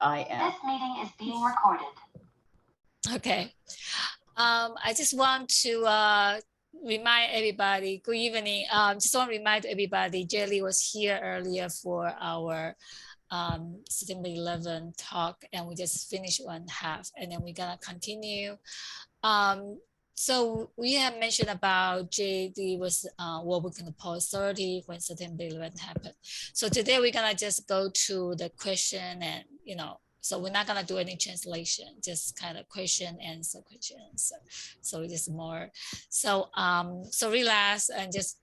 I am. This meeting is being recorded. Okay. I just want to remind everybody, good evening. Just want to remind everybody, Jia Lee was here earlier for our September 11 talk, and we just finished one half, and then we're gonna continue. Um, so we have mentioned about JD was what we're gonna post 30 when September 11 happened. So today we're gonna just go to the question and so we're not gonna do any translation, just kind of question answer, question answer. So it is more. So relax and just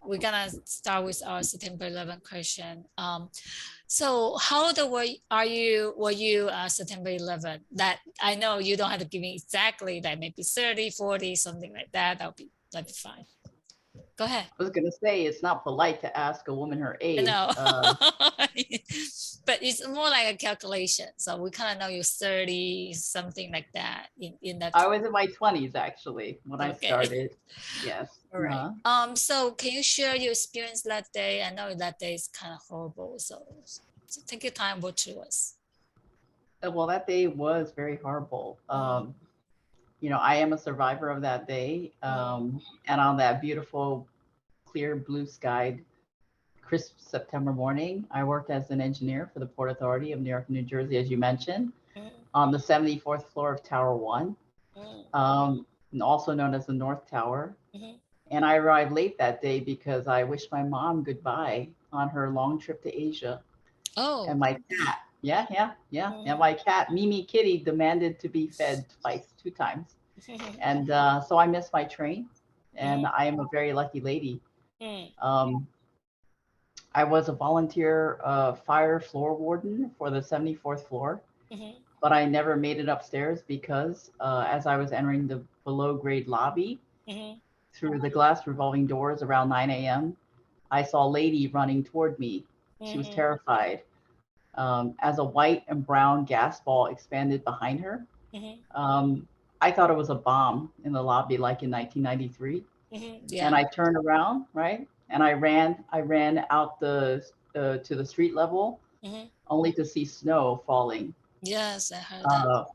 we're gonna start with our September 11 question. So how old were you September 11? That I know you don't have to give me exactly that, maybe 30, 40, something like that. That'd be fine. Go ahead. I was going to say it's not polite to ask a woman her I age. know. But it's more like a calculation. So we kind of know you're 30, something like that in that. I was in my 20s actually when I Okay. started. Yes. All right. So can you share your experience that day? I know that day is kind of horrible. So take your time, go through us. Well, that day was very horrible. I am a survivor of that day. And on that beautiful, clear, blue skied, crisp September morning, I worked as an engineer for the Port Authority of New York and New Jersey, as you mentioned, on the 74th floor of Tower 1, also known as the North Tower. And I arrived late that day because I wished my mom goodbye on her long trip to Asia. Oh. And my cat, and my cat, Mimi Kitty, demanded to be fed twice, 2 times. And so I missed my train, and I am a very lucky lady. Um, I was a volunteer fire floor warden for the 74th floor, but I never made it upstairs because as I was entering the below grade lobby through the glass revolving doors around 9 a.m., I saw a lady running toward me. She was terrified. As a white and brown gas ball expanded behind her. I thought it was a bomb in the lobby, like in 1993. Yeah. And I turned around, right, and I ran out to the street level, only to see snow falling. Yes, I heard that.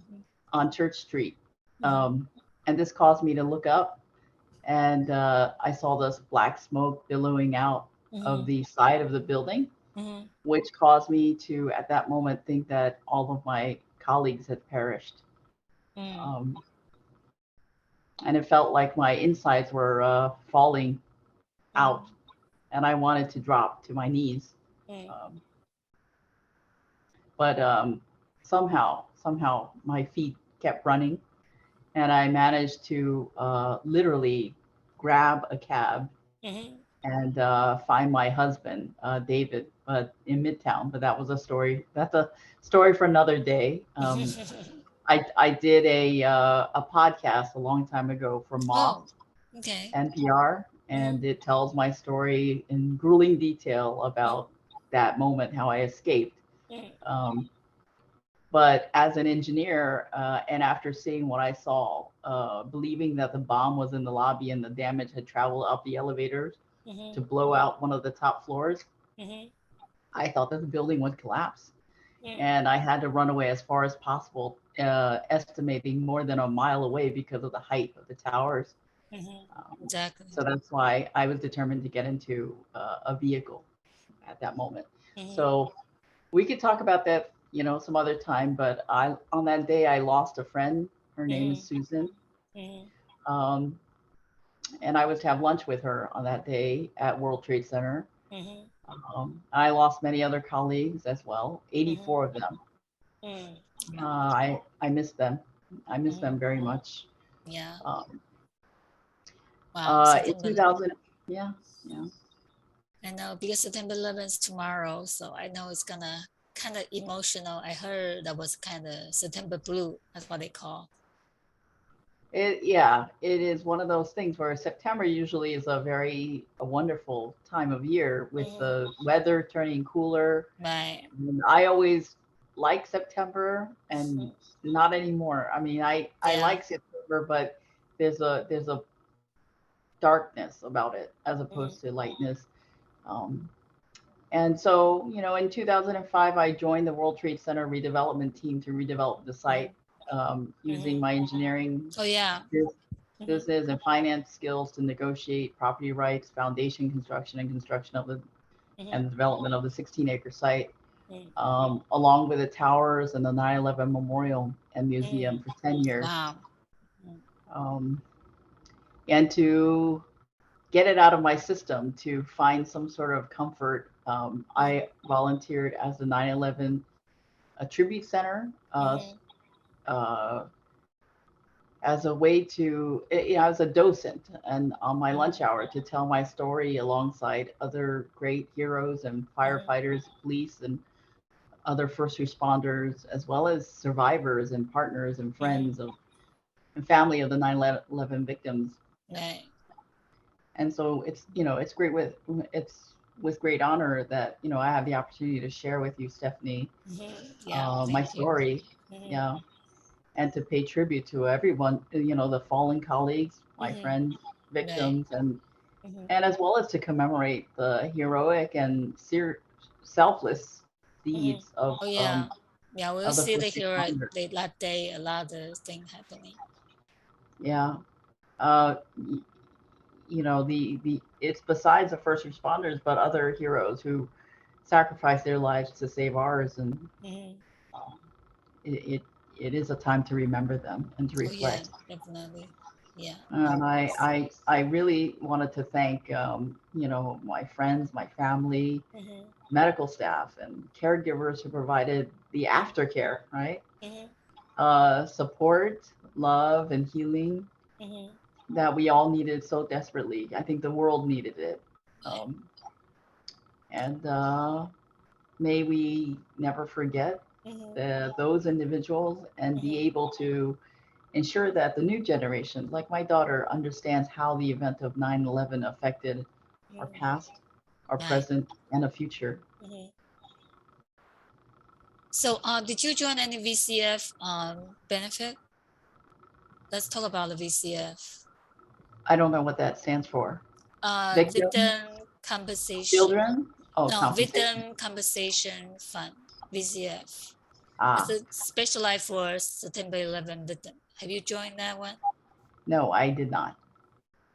On Church Street, and this caused me to look up, and I saw this black smoke billowing out of the side of the building, which caused me to, at that moment, think that all of my colleagues had perished. And it felt like my insides were falling out, and I wanted to drop to my knees. But somehow my feet kept running, and I managed to literally grab a cab and find my husband, David, in Midtown. But that was a story. That's a story for another day. I did a podcast a long time ago for Moth, okay. NPR, and it tells my story in grueling detail about that moment, how I escaped. But as an engineer, and after seeing what I saw, believing that the bomb was in the lobby and the damage had traveled up the elevators to blow out one of the top floors, I thought that the building would collapse. And I had to run away as far as possible, estimating more than a mile away because of the height of the towers. Exactly. So that's why I was determined to get into a vehicle at that moment. So we could talk about that, some other time. But on that day, I lost a friend. Her name is Susan. Um, and I was to have lunch with her on that day at World Trade Center. I lost many other colleagues as well, 84 of them. I miss them. I miss them very much. Yeah. Wow. In 2000, yeah. I know, because September 11th is tomorrow, so I know it's gonna kind of emotional. I heard that was kind of September blue. That's what they call. It is one of those things where September usually is a wonderful time of year with the weather turning cooler. Right. And I always like September, and not anymore. I mean, I like September, but there's a darkness about it as opposed to lightness. Um, And so, in 2005, I joined the World Trade Center redevelopment team to redevelop the site using my engineering Oh yeah. business and finance skills to negotiate property rights, foundation construction, and construction of and the development of the 16-acre site, along with the towers and the 9/11 Memorial and Museum for 10 years. Wow. Um, and to get it out of my system to find some sort of comfort, I volunteered as the 9/11 Tribute Center uh, as a way to, as a docent and on my lunch hour to tell my story alongside other great heroes and firefighters, police, and other first responders, as well as survivors and partners and friends of and family of the 9/11 victims. Right. And so it's with great honor that I have the opportunity to share with you, Stephanie, Yeah. my Thank you. story, yeah, and to pay tribute to everyone, the fallen colleagues, my friends, Right. victims, and as well as to commemorate the heroic and selfless deeds Oh yeah. Yeah, we'll of the see the first hero responders. that day, a lot of things happening. Yeah. Uh, the it's besides the first responders, but other heroes who sacrificed their lives to save ours, and um, it it is a time to remember them and to Oh yeah, reflect. definitely. Yeah. And I really wanted to thank my friends, my family, medical staff, and caregivers who provided the aftercare, right? Support, love, and healing that we all needed so desperately. I think the world needed it. Um, and may we never forget those individuals and be able to ensure that the new generation, like my daughter, understands how the event of 9/11 affected our past, our Right. present, and a future. So, did you join any VCF benefit? Let's talk about the VCF. I don't know what that stands for. Victim, Victim compensation. children, oh, No, compensation. Victim Compensation Fund, VCF. It's Ah, a specialized for September 11 victim. Have you joined that one? no, I did not.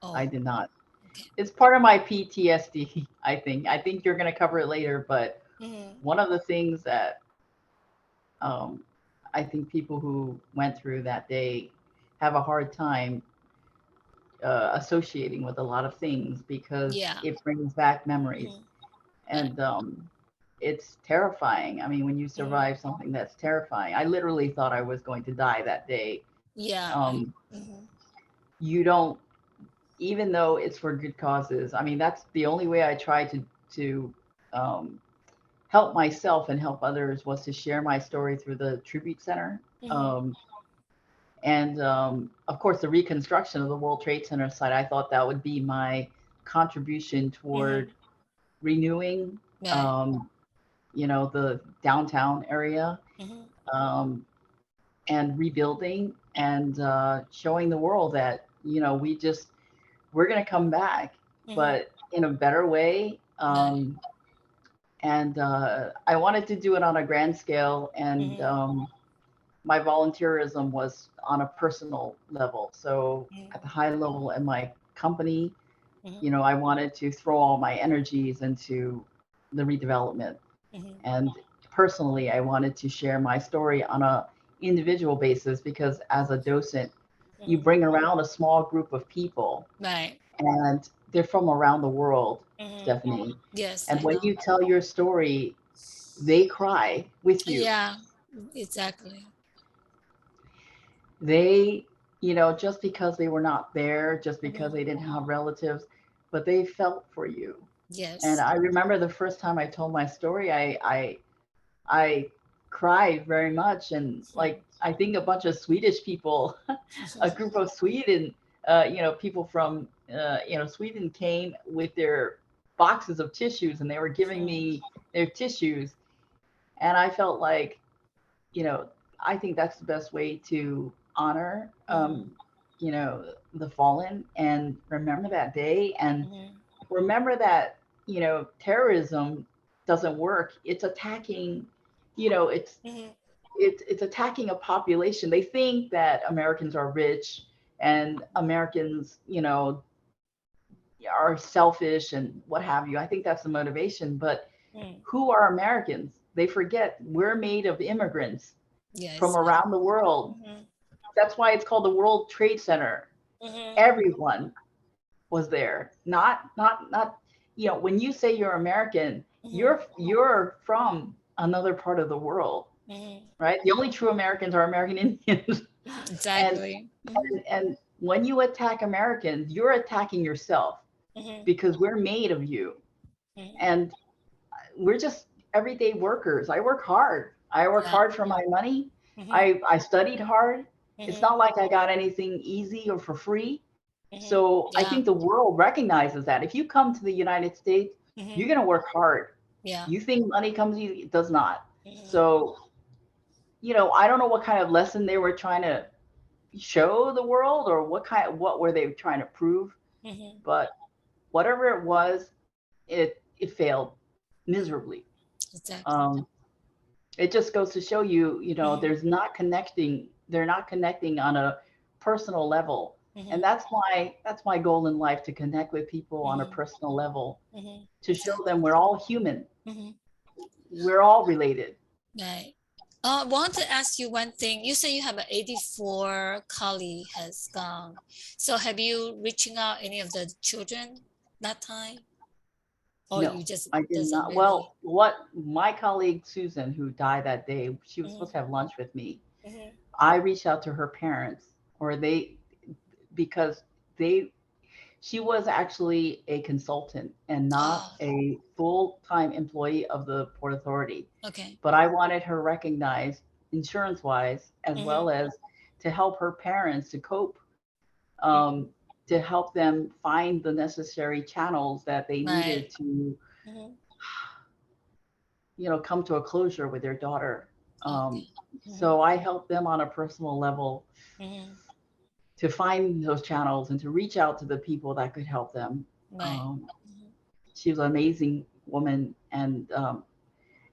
I Oh, did not. okay. It's part of my PTSD, I think. I think you're going to cover it later, but one of the things that um, I think people who went through that day have a hard time associating with a lot of things because Yeah. it brings back memories. Right. And it's terrifying. I mean, when you survive something that's terrifying, I literally thought I was going to die that day. Yeah. Um, you don't, even though it's for good causes. I mean, that's the only way I try to um, help myself and help others was to share my story through the Tribute Center. Um, and of course, the reconstruction of the World Trade Center site, I thought that would be my contribution toward renewing, Right. um, the downtown area, um, and rebuilding and showing the world that, we're going to come back, but in a better way. Right. And I wanted to do it on a grand scale, and my volunteerism was on a personal level. So at the high level in my company, I wanted to throw all my energies into the redevelopment. And personally, I wanted to share my story on a individual basis because as a docent, you bring around a small group of people Right. and they're from around the world, Stephanie. Yes, And I when know. you tell your story, they cry with you. Yeah, exactly. They, just because they were not there, just because they didn't have relatives, but they felt for you. And Yes. I remember the first time I told my story, I cried very much, and like I think a bunch of Swedish people, a group of Sweden, people from Sweden came with their boxes of tissues, and they were giving me their tissues, and I felt like, you know, I think that's the best way to honor, the fallen and remember that day and remember that, terrorism doesn't work. It's attacking, you know, it's attacking a population. They think that Americans are rich and Americans, you know, are selfish and what have you. I think that's the motivation. But who are Americans? They forget we're made of immigrants from Yes. around the world. That's why it's called the World Trade Center. Everyone was there. Not. You know, when you say you're American, you're from another part of the world, right? The only true Americans are American Indians. and, Exactly. and when you attack Americans, you're attacking yourself because we're made of you, and we're just everyday workers. I work hard. I work hard for my money. I studied hard. It's not like I got anything easy or for free. So I think the world recognizes that. If you come to the United States, you're going to work hard. Yeah. You think money comes easy? It does not. So, you know, I don't know what kind of lesson they were trying to show the world or what were they trying to prove, but whatever it was, it failed miserably. Exactly. It just goes to show you, you know, they're not connecting on a personal level. And that's my goal in life, to connect with people on a personal level, to show them we're all human. We're all related. Right. I want to ask you one thing. You say you have an 84 colleague has gone. So have you reaching out any of the children that time? Or No, you just I did doesn't not. really? Well, what my colleague Susan, who died that day, she was supposed to have lunch with me. I reached out to her parents, or because they, she was actually a consultant and not a full-time employee of the Port Authority. Okay. But I wanted her recognized insurance-wise, as well as to help her parents to cope, to help them find the necessary channels that they needed to, you know, come to a closure with their daughter. So I helped them on a personal level to find those channels and to reach out to the people that could help them. She was an amazing woman. And,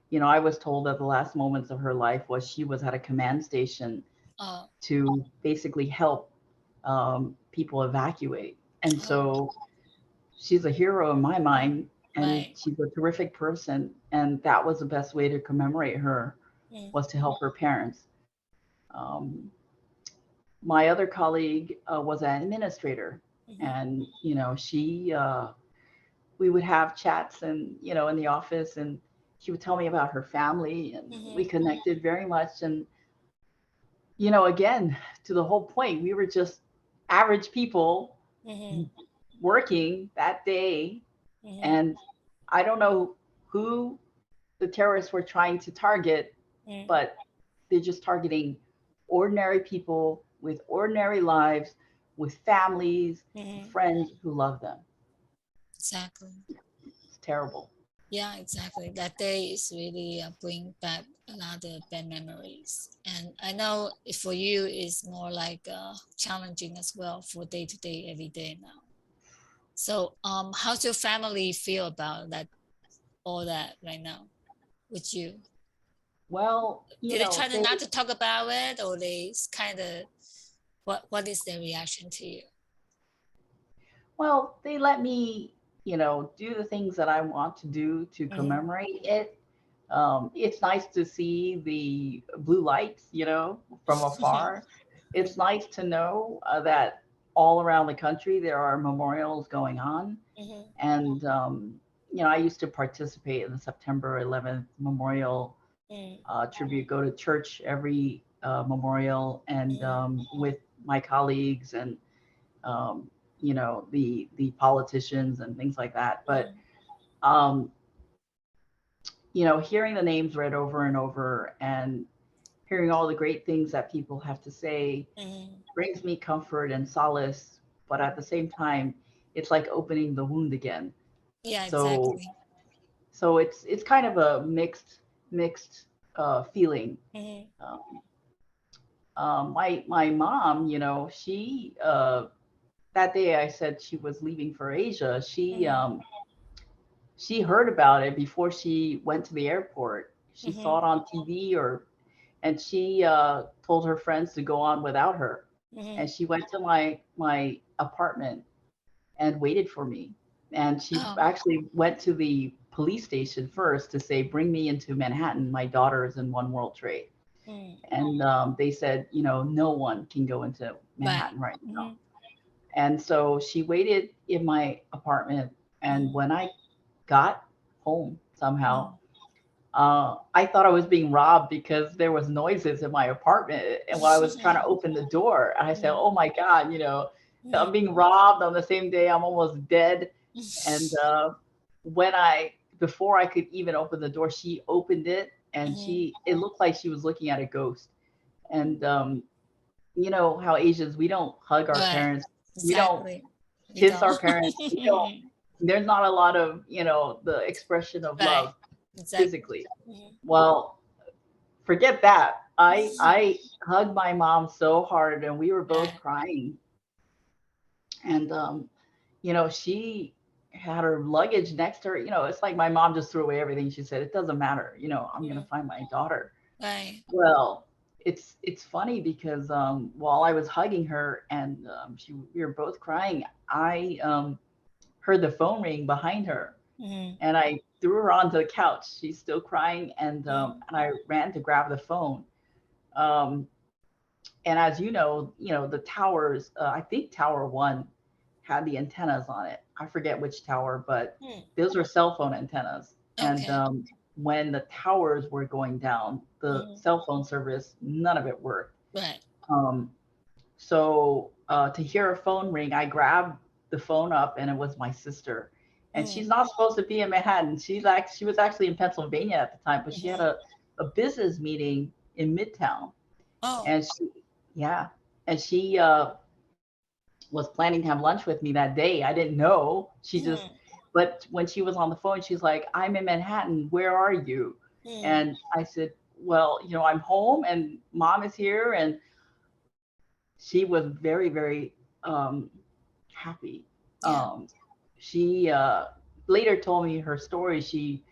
you know, I was told that the last moments of her life was she was at a command station to basically help people evacuate. And so she's a hero in my mind, and she's a terrific person. And that was the best way to commemorate her, was to help her parents. My other colleague was an administrator, and you know, we would have chats, and you know, in the office, and she would tell me about her family, and we connected very much. And you know, again, to the whole point, we were just average people working that day, and I don't know who the terrorists were trying to target, but they're just targeting ordinary people with ordinary lives, with families, friends who love them. Exactly. It's terrible. Yeah, exactly. That day is really bring back a lot of bad memories. And I know for you it's more like challenging as well for day to day, every day now. So how's your family feel about that, all that right now with you? Well, you Did they know, try to not to talk about it, or they kind of, what is their reaction to you? well, they let me, you know, do the things that I want to do to commemorate it. It's nice to see the blue lights, you know, from afar. It's nice to know that all around the country there are memorials going on. And, you know, I used to participate in the September 11th memorial tribute, go to church every memorial, and with my colleagues and, you know, the politicians and things like that. But, you know, hearing the names read over and over and hearing all the great things that people have to say brings me comfort and solace. But at the same time, it's like opening the wound again. Yeah, So, exactly. so it's kind of a mixed feeling. My mom, you know, she that day I said she was leaving for Asia. she heard about it before she went to the airport. She saw it on TV, and she told her friends to go on without her. And she went to my apartment and waited for me. And she actually went to the police station first to say, bring me into Manhattan. My daughter is in One World Trade. And they said, you know, no one can go into Manhattan right now. And so she waited in my apartment. And when I got home somehow, I thought I was being robbed because there was noises in my apartment. And when I was trying to open the door, I said, oh my God, you know, I'm being robbed on the same day. I'm almost dead. And before I could even open the door, she opened it, and it looked like she was looking at a ghost. And you know how Asians, we don't hug our parents. We don't kiss our parents. We don't, there's not a lot of, you know, the expression of love physically. Well, forget that. I hugged my mom so hard, and we were both crying. And you know, she had her luggage next to her. You know, it's like my mom just threw away everything. She said, it doesn't matter, you know, I'm gonna find my daughter. Well, it's funny because while I was hugging her and we were both crying, I heard the phone ring behind her, and I threw her onto the couch. She's still crying, and I ran to grab the phone. And as you know, the towers, I think Tower 1 had the antennas on it. I forget which tower, but those were cell phone antennas. And when the towers were going down, the cell phone service, none of it worked. So to hear a phone ring, I grabbed the phone up, and it was my sister. And she's not supposed to be in Manhattan. She was actually in Pennsylvania at the time, but she had a business meeting in Midtown. And she was planning to have lunch with me that day. I didn't know. But when she was on the phone, she's like, I'm in Manhattan. Where are you? And I said, well, you know, I'm home and mom is here. And she was very, very happy. She later told me her story. She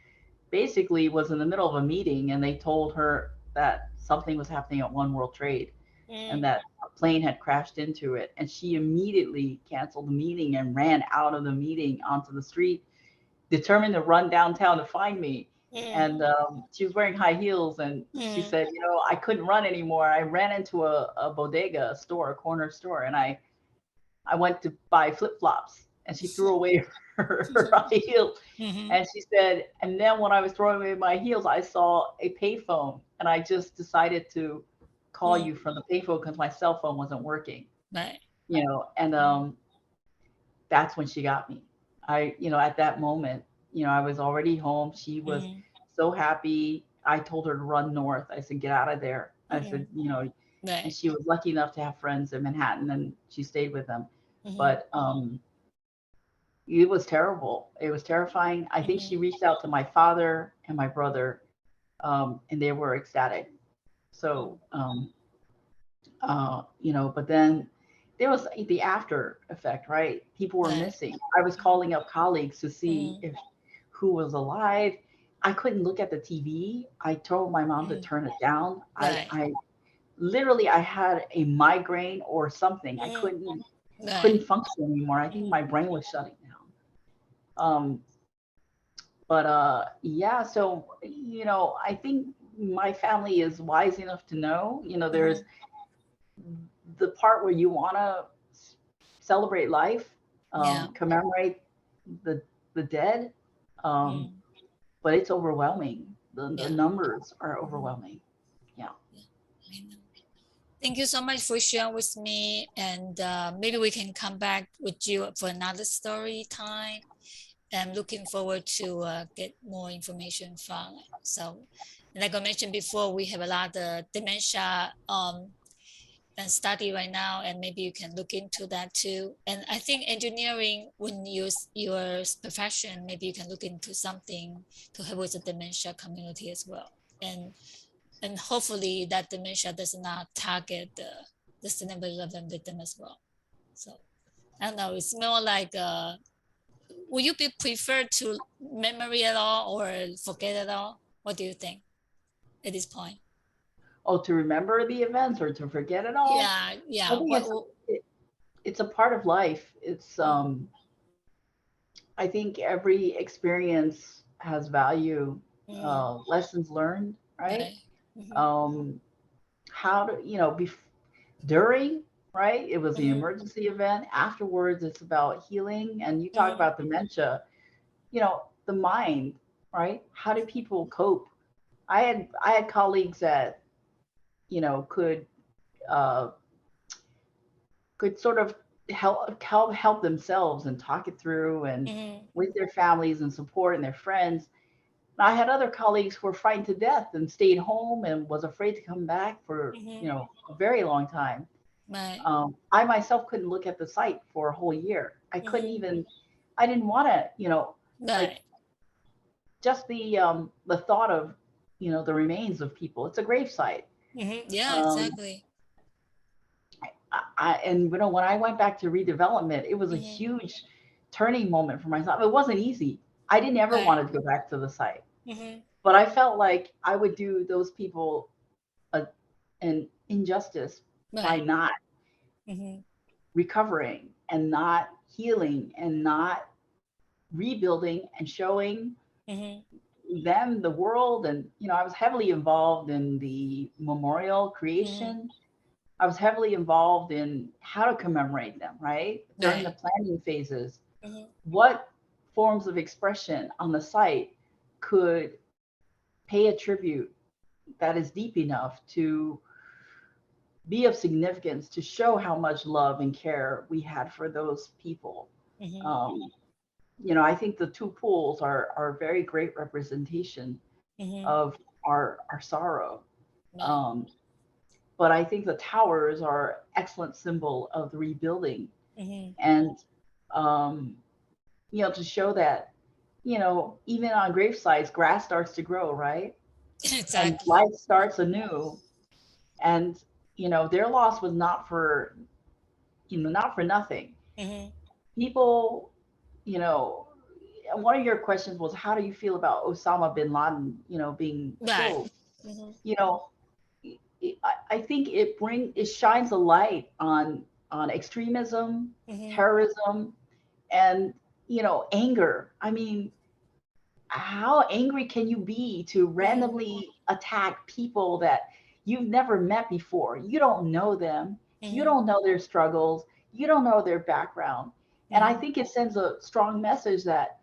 basically was in the middle of a meeting, and they told her that something was happening at One World Trade and that a plane had crashed into it. And she immediately canceled the meeting and ran out of the meeting onto the street, determined to run downtown to find me. And she was wearing high heels, and she said, you know, I couldn't run anymore. I ran into a bodega, a corner store, and I went to buy flip-flops, and she threw away her high heels. And she said, and then when I was throwing away my heels, I saw a payphone, and I just decided to call you from the payphone because my cell phone wasn't working. You know, and that's when she got me. You know, at that moment, you know, I was already home. She was so happy. I told her to run north. I said, get out of there. I said, you know, and she was lucky enough to have friends in Manhattan, and she stayed with them. But it was terrible. It was terrifying. I think she reached out to my father and my brother, and they were ecstatic. So, you know, but then there was the after effect, right? People were missing. I was calling up colleagues to see who was alive. I couldn't look at the TV. I told my mom to turn it down. I literally, I had a migraine or something. I couldn't function anymore. I think my brain was shutting down. Yeah, so, you know, I think my family is wise enough to know, you know, there's the part where you want to celebrate life, commemorate the dead, but it's overwhelming. The numbers are overwhelming. Yeah. Thank you so much for sharing with me, and maybe we can come back with you for another story time. I'm looking forward to get more information from it. So, like I mentioned before, we have a lot of dementia and study right now, and maybe you can look into that too. And I think engineering, when you use your profession, maybe you can look into something to help with the dementia community as well. And hopefully that dementia does not target the sustainable development victim as well. So I don't know, it's more like would you prefer to memory at all or forget at all? What do you think at this point? Oh, to remember the events or to forget it all? Yeah, I yeah. think it's a part of life. It's I think every experience has value, lessons learned, right? Right. Mm-hmm. Um, how to, during, right? It was the Mm-hmm. emergency event. Afterwards, it's about healing. And you talk Mm-hmm. about dementia, the mind, right? How do people cope? I had colleagues that, could uh, could sort of help themselves and talk it through and Mm-hmm. with their families and support and their friends. And I had other colleagues who were frightened to death and stayed home and was afraid to come back for Mm-hmm. a very long time. Right. I myself couldn't look at the site for a whole year. I couldn't Mm-hmm. even. I didn't want to. Like Right. just the thought of the remains of people. It's a grave site. Mm-hmm. Yeah, Um, exactly. and when I went back to redevelopment, it was a Mm-hmm. huge turning moment for myself. It wasn't easy. I didn't ever Right. want to go back to the site, Mm-hmm. but I felt like I would do those people a, an injustice by Right. not Mm-hmm. recovering and not healing and not rebuilding and showing Mm-hmm. them the world. And I was heavily involved in the memorial Mm-hmm. creation. I was heavily involved in how to commemorate them, right? During the Right. planning phases, Mm-hmm. what forms of expression on the site could pay a tribute that is deep enough to be of significance, to show how much love and care we had for those people. Mm-hmm. Um, I think the two pools are a very great representation Mm-hmm. of our sorrow. Right. Um, but I think the towers are excellent symbol of the rebuilding, Mm-hmm. and um, to show that even on gravesites, grass starts to grow, right, and Exactly. life starts anew. And their loss was not for nothing. Mm-hmm. People, one of your questions was, how do you feel about Osama bin Laden, being Right. killed? Mm-hmm. You know, I think it shines a light on extremism, Mm-hmm. terrorism, and anger. I mean, how angry can you be to Mm-hmm. randomly attack people that you've never met before? You don't know them. You Mm-hmm. don't know their struggles. You don't know their background. And I Mm-hmm. think it sends a strong message that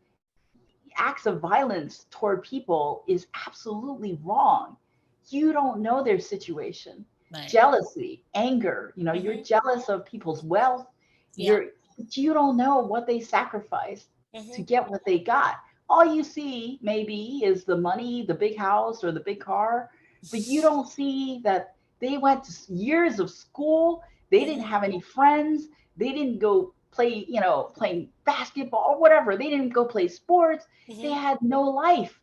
acts of violence toward people is absolutely wrong. You don't know their situation. Right. Jealousy, anger, you're Mm-hmm. jealous of people's wealth. Yeah. You don't know what they sacrificed to Mm-hmm. get what they got. All you see maybe is the money, the big house or the big car, but you don't see that they went to years of school. They didn't Mm-hmm. have any friends. They didn't go play, playing basketball or whatever. They didn't go play sports. They Mm-hmm. had no life.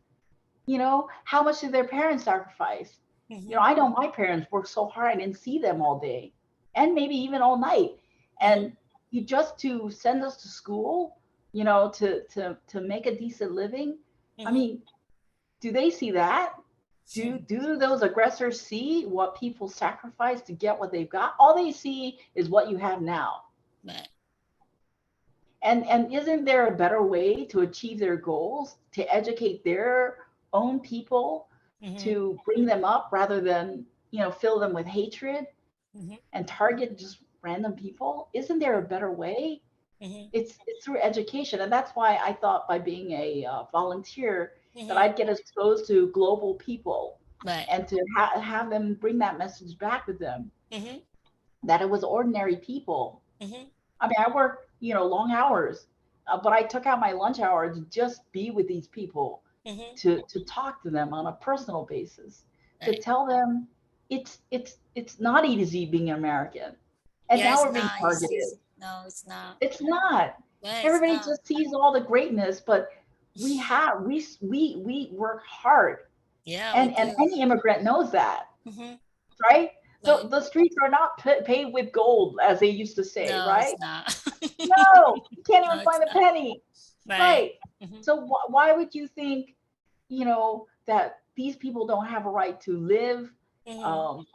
How much did their parents sacrifice? Mm-hmm. I know my parents worked so hard. I didn't see them all day and maybe even all night. Mm-hmm. And you just to send us to school, to make a decent living. I Mm-hmm. mean, do they see that? Do those aggressors see what people sacrifice to get what they've got? All they see is what you have now. Right. And isn't there a better way to achieve their goals, to educate their own people, Mm-hmm. to bring them up rather than, fill them with hatred Mm-hmm. and target just random people? Isn't there a better way? Mm-hmm. It's through education. And that's why I thought by being a volunteer that Mm-hmm. I'd get exposed to global people Right. and to have them bring that message back with them, Mm-hmm. that it was ordinary people. Mm-hmm. I mean, I worked, long hours, but I took out my lunch hour to just be with these people, Mm-hmm. to talk to them on a personal basis, to Right. tell them it's not easy being an American. And Yeah, now it's we're being not easy. targeted. No, it's not. It's not. Yeah, it's Everybody not. just sees all the greatness, but we work hard, Yeah, we and do. any immigrant knows that, Mm-hmm. right? Right. The streets are not paved with gold, as they used to say, No, right? it's not. No, you can't No, even it's find a not. penny. Right. Mhm. So why would you think, that these people don't have a right to live, Mhm. um,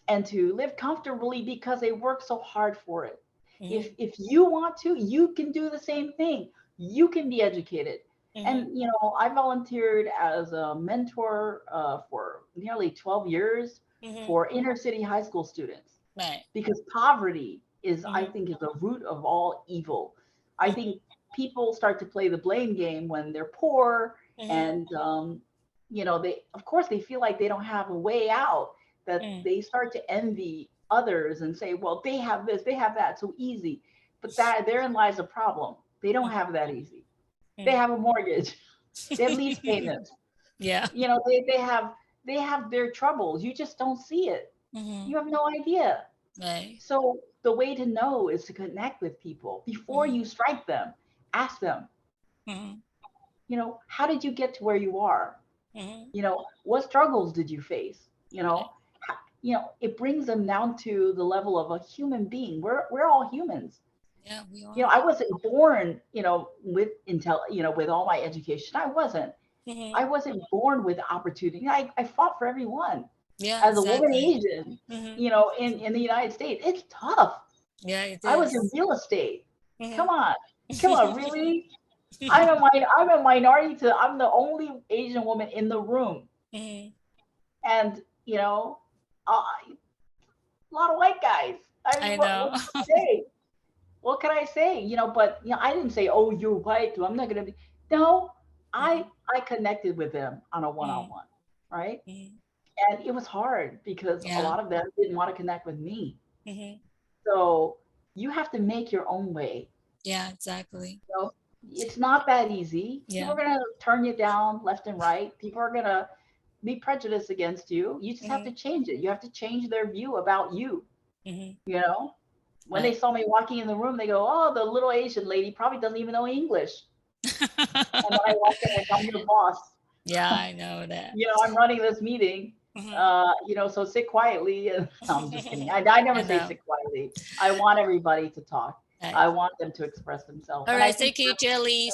and to live comfortably because they work so hard for it? Mhm. If you want to, you can do the same thing. You can be educated. Mhm. And I volunteered as a mentor for nearly 12 years Mhm. for inner city high school students, Right. because poverty is, I Mhm. think, is the root of all evil. I Mhm. think people start to play the blame game when they're poor, Mhm. and they, of course, they feel like they don't have a way out, that Mhm. they start to envy others and say, well, they have this, they have that so easy. But that therein lies a problem. They don't have that easy. They Mhm. have a mortgage, they have lease payments, Yeah. they have their troubles. You just don't see it. Mhm. You have no idea. Right. So the way to know is to connect with people before Mhm. you strike them. Ask them, Mhm. how did you get to where you are? Mhm. What struggles did you face? Right. It brings them down to the level of a human being. We're all humans. Yeah, we are. I wasn't born, with with all my education. I Mhm. wasn't born with opportunity. I fought for everyone. Yeah, As a woman exactly. Asian, Mhm. in the United States, it's tough. Yeah, it I was in is. real estate. Come Mhm. on. Come on, really? I'm a minority to I'm the only Asian woman in the room. Mhm. And, a lot of white guys. I mean, I what know. can I say? What can I say? But I didn't say, "Oh, you're white, so I'm not gonna be." No, I Mhm. I connected with them on a Mhm. one-on-one, right? Mhm. And it was hard because a Yeah. lot of them didn't want to connect with me. Mhm. So you have to make your own way. Yeah, exactly. You know, it's not that easy. People Yeah. are gonna turn you down left and right. People are gonna be prejudiced against you. You just have to Mhm. change it. You have to change their view about you. Mhm. You know, when they Right. saw me walking in the room, they go, "Oh, the little Asian lady probably doesn't even know English." And then I walk in like I'm your boss. Yeah, I know that. I'm running this meeting. Mhm. So sit quietly. And I'm just kidding. I never I say know. sit quietly. I want everybody to talk. Right. I want them to express themselves. All And I right, think thank you, Jelly.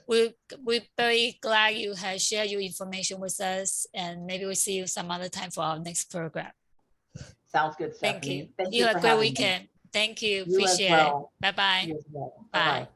We're very glad you have shared your information with us, and maybe we'll see you some other time for our next program. sounds good, Thank you. Stephanie. Thank You you have for a great having me. weekend. Thank you. You as Appreciate it. well. Bye-bye. You as well. Bye Bye. bye.